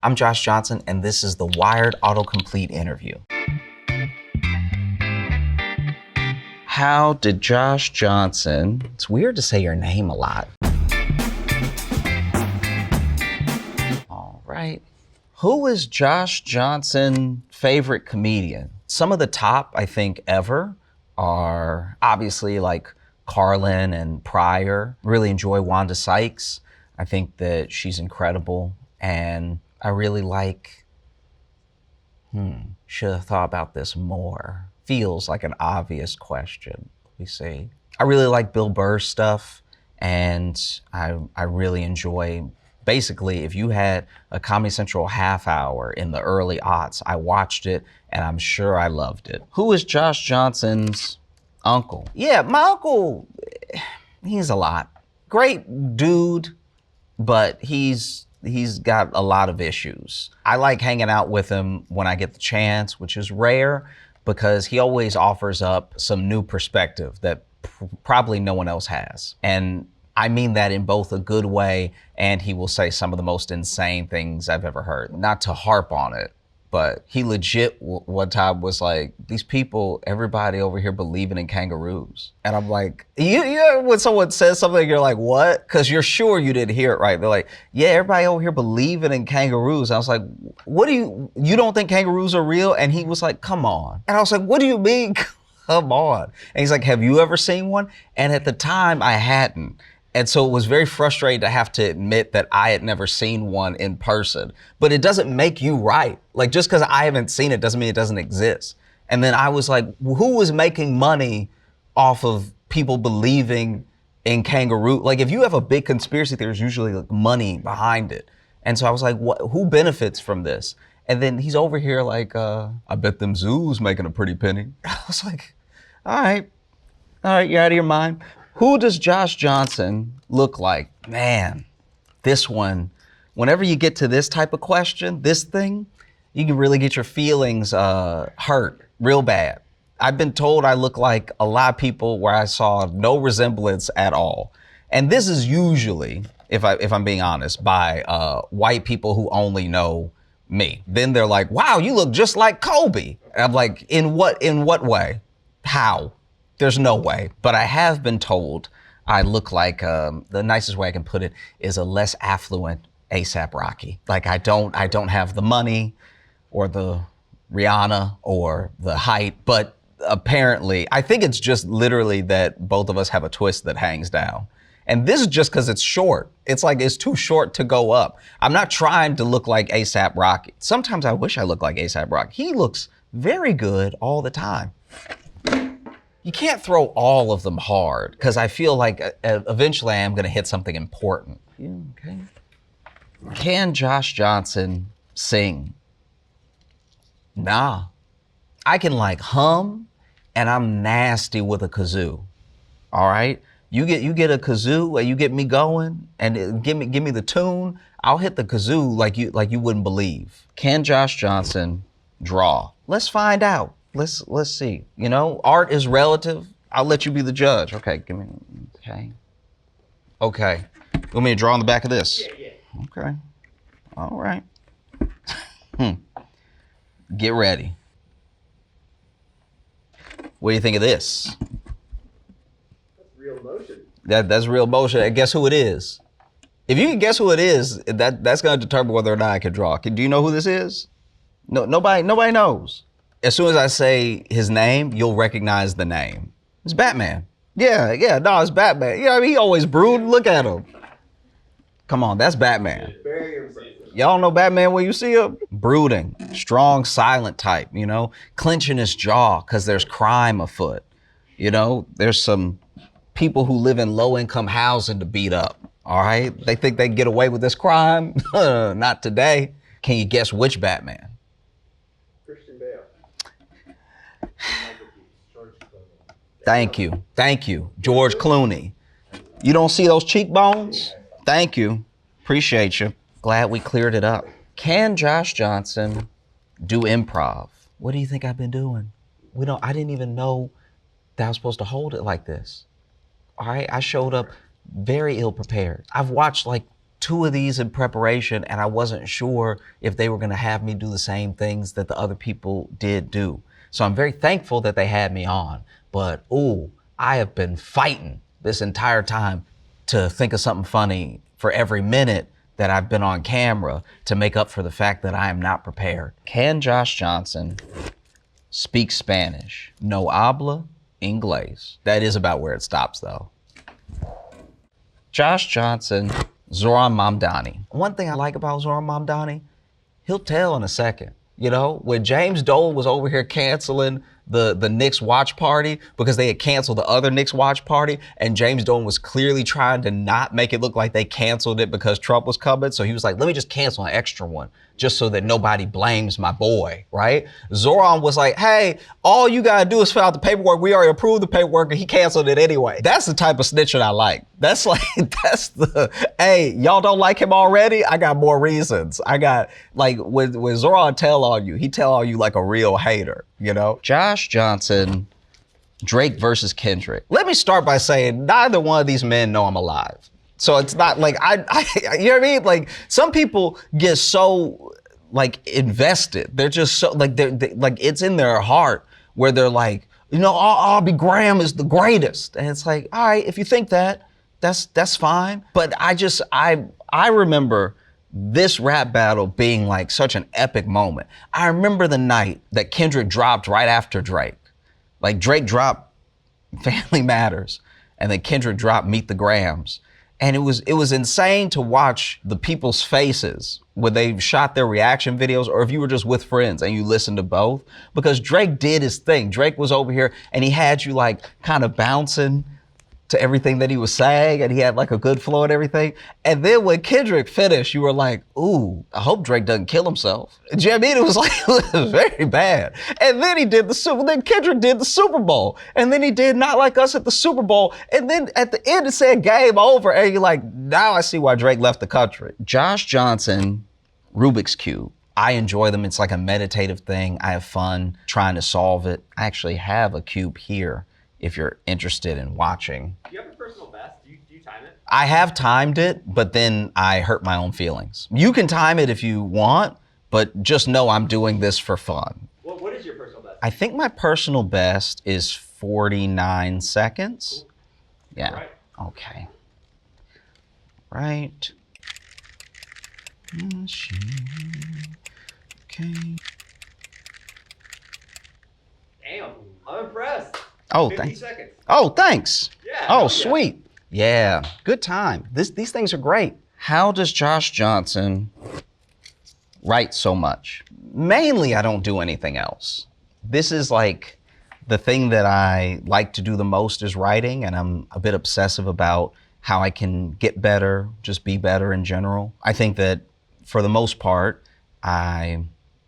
I'm Josh Johnson, and this is the Wired Autocomplete interview. How did Josh Johnson, it's weird to say your name a lot. All right. Who is Josh Johnson's favorite comedian? Some of the top, I think, ever are obviously like Carlin and Pryor. Really enjoy Wanda Sykes. I think that she's incredible. And I really like, should have thought about this more. Feels like an obvious question. We see. I really like Bill Burr's stuff, and I really enjoy, basically, if you had a Comedy Central half hour in the early aughts, I watched it, and I'm sure I loved it. Who is Josh Johnson's uncle? Yeah, my uncle, he's a lot. Great dude, but he's got a lot of issues. I like hanging out with him when I get the chance, which is rare, because he always offers up some new perspective that probably no one else has. And I mean that in both a good way, and he will say some of the most insane things I've ever heard. Not to harp on it, but he legit one time was like, these people, everybody over here believing in kangaroos. And I'm like, you know, when someone says something, you're like, what? Because you're sure you didn't hear it right. They're like, yeah, everybody over here believing in kangaroos. I was like, what do you don't think kangaroos are real? And he was like, come on. And I was like, what do you mean, come on? And he's like, have you ever seen one? And at the time, I hadn't. And so it was very frustrating to have to admit that I had never seen one in person. But it doesn't make you right. Like, just because I haven't seen it doesn't mean it doesn't exist. And then I was like, who was making money off of people believing in kangaroo? Like, if you have a big conspiracy, there's usually like money behind it. And so I was like, who benefits from this? And then he's over here like, I bet them zoos making a pretty penny. I was like, all right, you're out of your mind. Who does Josh Johnson look like? Man, this one, whenever you get to this type of question, this thing, you can really get your feelings hurt real bad. I've been told I look like a lot of people where I saw no resemblance at all. And this is usually, if I'm being honest, by white people who only know me. Then they're like, wow, you look just like Kobe. And I'm like, in what way? How? There's no way, but I have been told I look like, the nicest way I can put it is a less affluent A$AP Rocky. Like I don't have the money or the Rihanna or the height, but apparently, I think it's just literally that both of us have a twist that hangs down. And this is just because it's short. It's like, it's too short to go up. I'm not trying to look like A$AP Rocky. Sometimes I wish I looked like A$AP Rocky. He looks very good all the time. You can't throw all of them hard, because I feel like eventually I am going to hit something important. Okay. Can Josh Johnson sing? Nah. I can like hum, and I'm nasty with a kazoo. All right? You get a kazoo, and you get me going, and give me the tune. I'll hit the kazoo like you wouldn't believe. Can Josh Johnson draw? Let's find out. Let's see. You know, art is relative. I'll let you be the judge. Okay, give me. Okay. You want me to draw on the back of this? Yeah. Okay. All right. Get ready. What do you think of this? That's real motion. That's real motion. And guess who it is? If you can guess who it is, that's going to determine whether or not I can draw. Do you know who this is? No, nobody knows. As soon as I say his name, you'll recognize the name. It's Batman. Yeah, no, it's Batman. You know what I mean? He always brood. Look at him. Come on, that's Batman. Very impressive. Y'all know Batman when you see him? Brooding, strong, silent type, you know? Clenching his jaw because there's crime afoot. You know, there's some people who live in low-income housing to beat up, all right? They think they can get away with this crime? Not today. Can you guess which Batman? Thank you. George Clooney. You don't see those cheekbones? Thank you. Appreciate you. Glad we cleared it up. Can Josh Johnson do improv? What do you think I've been doing? I didn't even know that I was supposed to hold it like this. All right, I showed up very ill prepared. I've watched like 2 of these in preparation, and I wasn't sure if they were gonna have me do the same things that the other people did do. So I'm very thankful that they had me on. But ooh, I have been fighting this entire time to think of something funny for every minute that I've been on camera to make up for the fact that I am not prepared. Can Josh Johnson speak Spanish? No habla inglés. That is about where it stops though. Josh Johnson, Zoran Mamdani. One thing I like about Zoran Mamdani, he'll tell in a second. You know, when James Dolan was over here canceling the Knicks watch party because they had canceled the other Knicks watch party, and James Dolan was clearly trying to not make it look like they canceled it because Trump was coming. So he was like, let me just cancel an extra one just so that nobody blames my boy, right? Zoran was like, hey, all you gotta do is fill out the paperwork. We already approved the paperwork and he canceled it anyway. That's the type of snitching I like. That's like, that's the, hey, y'all don't like him already? I got more reasons. I got, like, when Zoran tell on you, he tell on you like a real hater, you know? Josh Johnson, Drake versus Kendrick. Let me start by saying neither one of these men know I'm alive. So it's not like, you know what I mean? Like, some people get so, like, invested. They're just so, like, they like, it's in their heart where they're like, you know, Aubrey Graham is the greatest. And it's like, all right, if you think that, that's fine. But I remember this rap battle being like such an epic moment. I remember the night that Kendrick dropped right after Drake. Like, Drake dropped Family Matters, and then Kendrick dropped Meet the Grahams. And it was insane to watch the people's faces when they shot their reaction videos, or if you were just with friends and you listened to both, because Drake did his thing. Drake was over here and he had you like kind of bouncing to everything that he was saying, and he had like a good flow and everything. And then when Kendrick finished, you were like, ooh, I hope Drake doesn't kill himself. Do you know what I mean? It was like, it was very bad. And then then Kendrick did the Super Bowl. And then he did Not Like Us at the Super Bowl. And then at the end it said game over. And you're like, now I see why Drake left the country. Josh Johnson, Rubik's Cube. I enjoy them. It's like a meditative thing. I have fun trying to solve it. I actually have a cube here if you're interested in watching. Do you have a personal best? Do you time it? I have timed it, but then I hurt my own feelings. You can time it if you want, but just know I'm doing this for fun. What is your personal best? I think my personal best is 49 seconds. Cool. Yeah. Right. Okay. Right. Okay. Damn, I'm impressed. Oh, 50 thanks. seconds. Oh, thanks. Yeah. Oh, yeah. sweet. Yeah, good time. These things are great. How does Josh Johnson write so much? Mainly, I don't do anything else. This is like the thing that I like to do the most is writing, and I'm a bit obsessive about how I can get better, just be better in general. I think that for the most part, I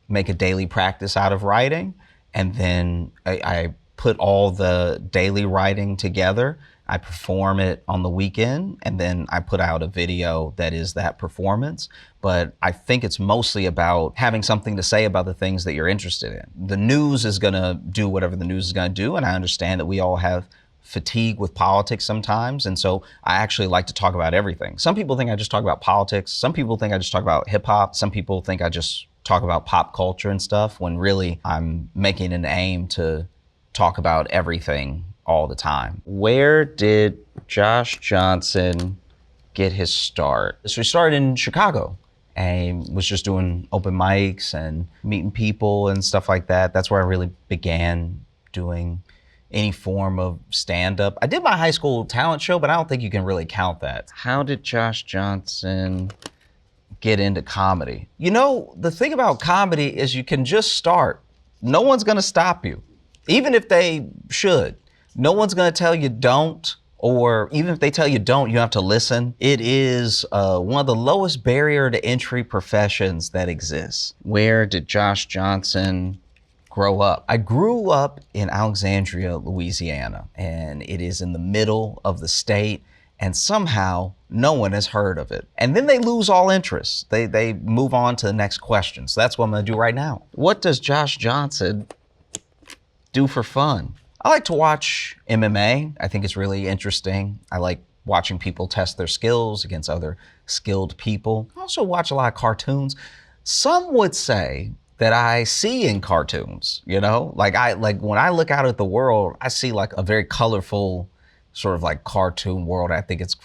make a daily practice out of writing, and then I put all the daily writing together. I perform it on the weekend, and then I put out a video that is that performance. But I think it's mostly about having something to say about the things that you're interested in. The news is gonna do whatever the news is gonna do, and I understand that we all have fatigue with politics sometimes, and so I actually like to talk about everything. Some people think I just talk about politics. Some people think I just talk about hip hop. Some people think I just talk about pop culture and stuff, when really I'm making an aim to talk about everything all the time. Where did Josh Johnson get his start? So he started in Chicago and was just doing open mics and meeting people and stuff like that. That's where I really began doing any form of stand-up. I did my high school talent show, but I don't think you can really count that. How did Josh Johnson get into comedy? You know, the thing about comedy is you can just start. No one's gonna stop you, even if they should. No one's gonna tell you don't, or even if they tell you don't, you have to listen. It is one of the lowest barrier to entry professions that exists. Where did Josh Johnson grow up? I grew up in Alexandria, Louisiana, and it is in the middle of the state, and somehow no one has heard of it. And then they lose all interest. They move on to the next question. So that's what I'm gonna do right now. What does Josh Johnson do for fun? I like to watch MMA. I think it's really interesting. I like watching people test their skills against other skilled people. I also watch a lot of cartoons. Some would say that I see in cartoons, you know? Like when I look out at the world, I see like a very colorful sort of like cartoon world. I think it's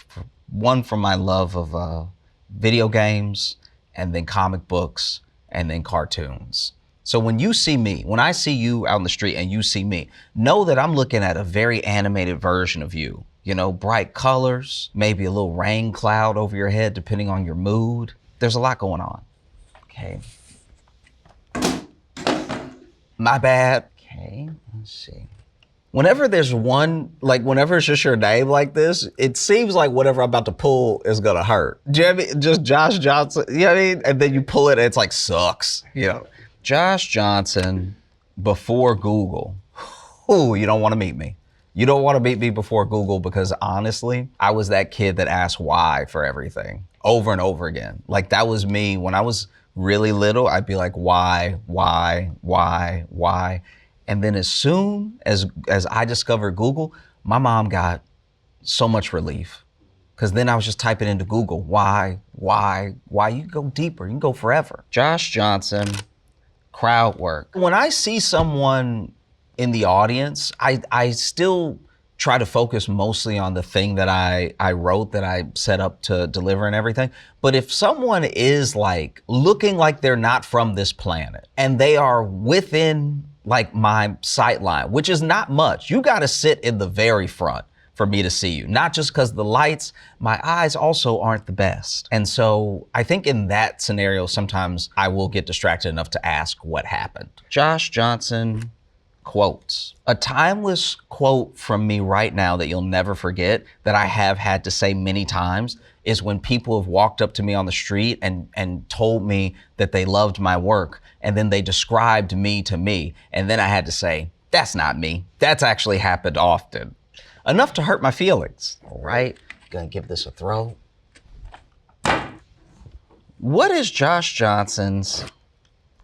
one from my love of video games and then comic books and then cartoons. So when you see me, when I see you out in the street and you see me, know that I'm looking at a very animated version of you. You know, bright colors, maybe a little rain cloud over your head, depending on your mood. There's a lot going on. Okay. My bad. Okay, let's see. Whenever there's one, like whenever it's just your name like this, it seems like whatever I'm about to pull is gonna hurt. Do you know what I mean? Just Josh Johnson, you know what I mean? And then you pull it and it's like sucks, you know? Josh Johnson before Google. Ooh, you don't wanna meet me. You don't wanna meet me before Google because honestly, I was that kid that asked why for everything over and over again. Like that was me when I was really little. I'd be like, why? And then as soon as I discovered Google, my mom got so much relief. Because then I was just typing into Google, why? You can go deeper, you can go forever. Josh Johnson, crowd work. When I see someone in the audience, I still try to focus mostly on the thing that I wrote, that I set up to deliver and everything. But if someone is like looking like they're not from this planet and they are within like my sight line, which is not much, you gotta sit in the very front for me to see you. Not just because the lights, my eyes also aren't the best. And so I think in that scenario, sometimes I will get distracted enough to ask what happened. Josh Johnson, quotes. A timeless quote from me right now that you'll never forget, that I have had to say many times, is when people have walked up to me on the street and told me that they loved my work, and then they described me to me, and then I had to say, that's not me. That's actually happened often. Enough to hurt my feelings. All right, gonna give this a throw. What is Josh Johnson's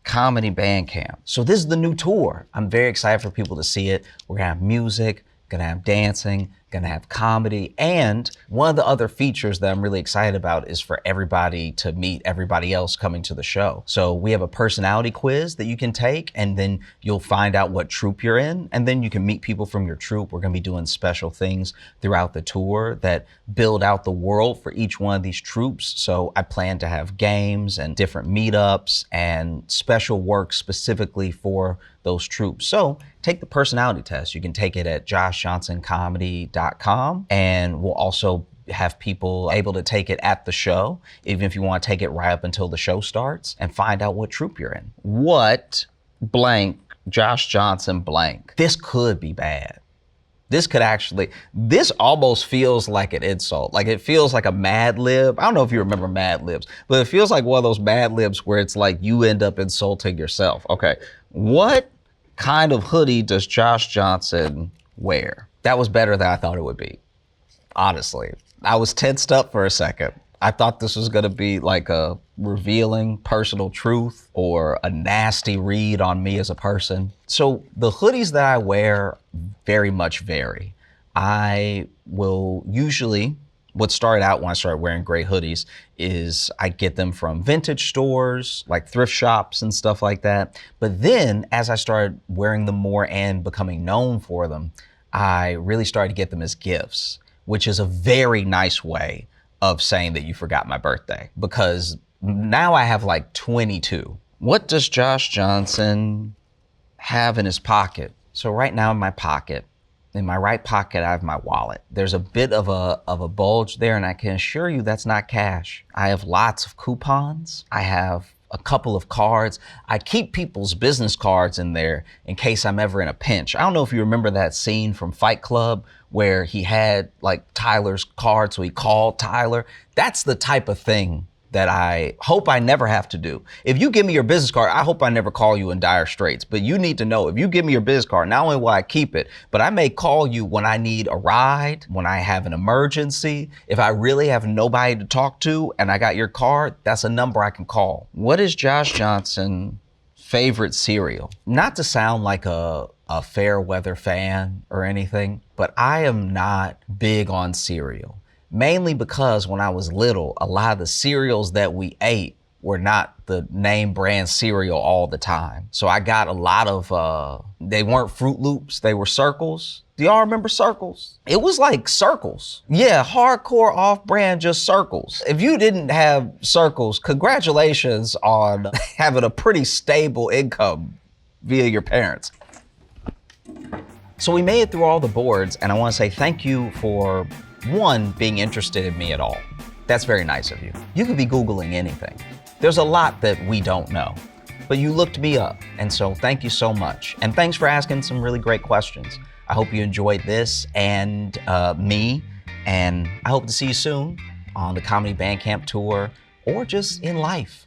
comedy band camp? So this is the new tour. I'm very excited for people to see it. We're gonna have music, gonna have dancing, gonna have comedy. And one of the other features that I'm really excited about is for everybody to meet everybody else coming to the show. So we have a personality quiz that you can take, and then you'll find out what troupe you're in, and then you can meet people from your troupe. We're gonna be doing special things throughout the tour that build out the world for each one of these troupes. So I plan to have games and different meetups and special work specifically for those troupes. So take the personality test. You can take it at joshjohnsonComedy.com, and we'll also have people able to take it at the show, even if you want to take it right up until the show starts, and find out what troupe you're in. What blank Josh Johnson blank? This could be bad. This almost feels like an insult. Like it feels like a Mad Lib. I don't know if you remember Mad Libs, but it feels like one of those Mad Libs where it's like you end up insulting yourself. Okay, what kind of hoodie does Josh Johnson wear? That was better than I thought it would be. Honestly, I was tensed up for a second. I thought this was gonna be like a revealing personal truth or a nasty read on me as a person. So the hoodies that I wear very much vary. I will usually, what started out when I started wearing gray hoodies is I get them from vintage stores, like thrift shops and stuff like that. But then as I started wearing them more and becoming known for them, I really started to get them as gifts, which is a very nice way of saying that you forgot my birthday, because now I have like 22. What does Josh Johnson have in his pocket? So right now in my pocket, in my right pocket, I have my wallet. There's a bit of a bulge there, and I can assure you that's not cash. I have lots of coupons. I have a couple of cards. I keep people's business cards in there in case I'm ever in a pinch. I don't know if you remember that scene from Fight Club where he had like Tyler's card, so he called Tyler. That's the type of thing that I hope I never have to do. If you give me your business card, I hope I never call you in dire straits. But you need to know, if you give me your business card, not only will I keep it, but I may call you when I need a ride, when I have an emergency. If I really have nobody to talk to and I got your card, that's a number I can call. What is Josh Johnson's favorite cereal? Not to sound like a fair weather fan or anything, but I am not big on cereal. mainly because when I was little, a lot of the cereals that we ate were not the name brand cereal all the time. So I got a lot of, they weren't Fruit Loops, they were Circles. Do y'all remember Circles? It was like Circles. Yeah, hardcore off-brand, just Circles. If you didn't have Circles, congratulations on having a pretty stable income via your parents. So we made it through all the boards, and I want to say thank you for, one, being interested in me at all. That's very nice of you. You could be Googling anything. There's a lot that we don't know, but you looked me up, and so thank you so much. And thanks for asking some really great questions. I hope you enjoyed this and me, and I hope to see you soon on the Comedy Bandcamp tour or just in life.